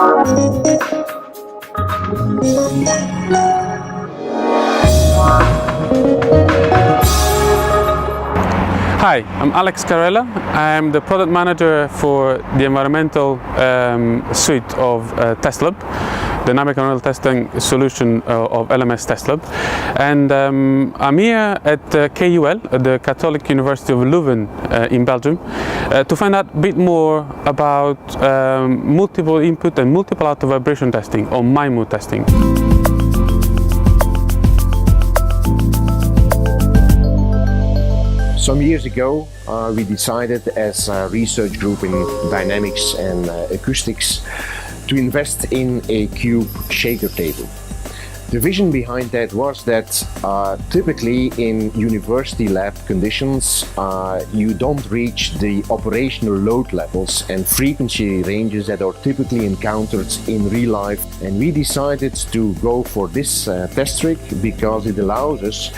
Hi, I'm Alex Carella. I'm the product manager for the environmental suite of Test.Lab, dynamic environmental testing solution of LMS Test.Lab. And I'm here at KUL, the Catholic University of Leuven in Belgium, to find out a bit more about multiple input and multiple out of vibration testing, or MIMO testing. Some years ago, we decided as a research group in dynamics and acoustics to invest in a cube shaker table. The vision behind that was that typically in university lab conditions, you don't reach the operational load levels and frequency ranges that are typically encountered in real life. And we decided to go for this test trick because it allows us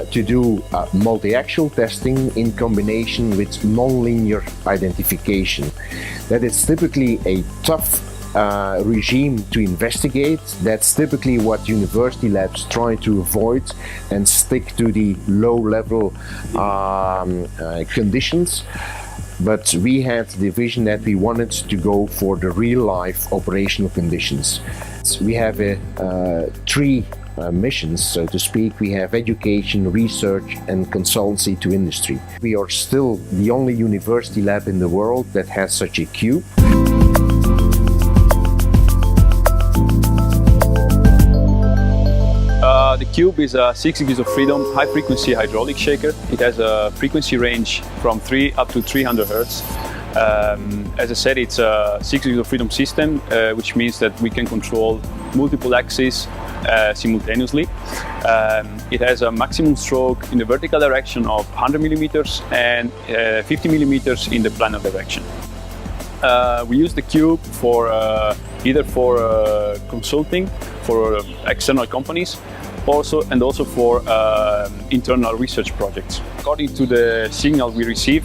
to do multi-axial testing in combination with non-linear identification. That is typically a tough regime to investigate. That's typically what university labs try to avoid and stick to the low level conditions. But we had the vision that we wanted to go for the real life operational conditions. We have three missions, so to speak. We have education, research and consultancy to industry. We are still the only university lab in the world that has such a cube. The cube is a 6 degrees of freedom high frequency hydraulic shaker. It has a frequency range from 3 up to 300 Hertz. As I said, it's a 6 degrees of freedom system, which means that we can control multiple axes simultaneously. It has a maximum stroke in the vertical direction of 100 millimeters and 50 millimeters in the planar direction. We use the cube for either for consulting for external companies, also for internal research projects. According to the signal we receive,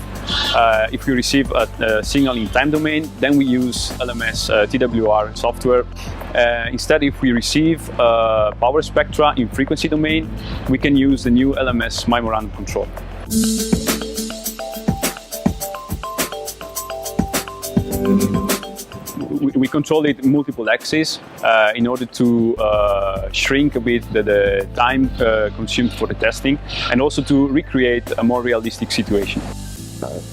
if we receive a signal in time domain, then we use LMS TWR software. Instead, if we receive power spectra in frequency domain, we can use the new LMS MIMO random control. We control it in multiple axes in order to shrink a bit the time consumed for the testing, and also to recreate a more realistic situation.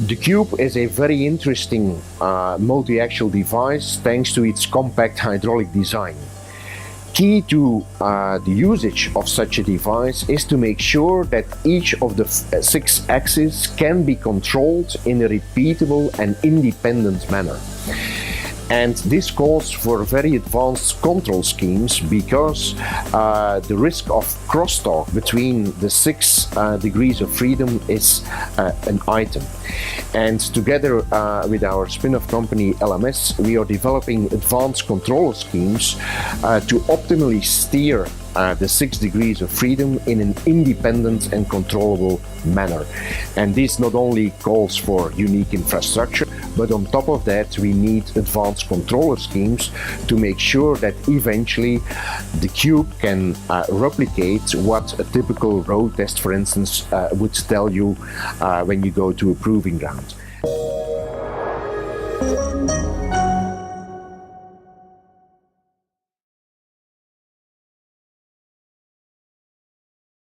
The cube is a very interesting multi-axial device thanks to its compact hydraulic design. Key to the usage of such a device is to make sure that each of the 6 axes can be controlled in a repeatable and independent manner. And this calls for very advanced control schemes because the risk of crosstalk between the 6 degrees of freedom is an item. And together with our spin-off company LMS, we are developing advanced control schemes to optimally steer the 6 degrees of freedom in an independent and controllable manner. And this not only calls for unique infrastructure, but on top of that we need advanced controller schemes to make sure that eventually the cube can replicate what a typical road test, for instance, would tell you when you go to a proving ground.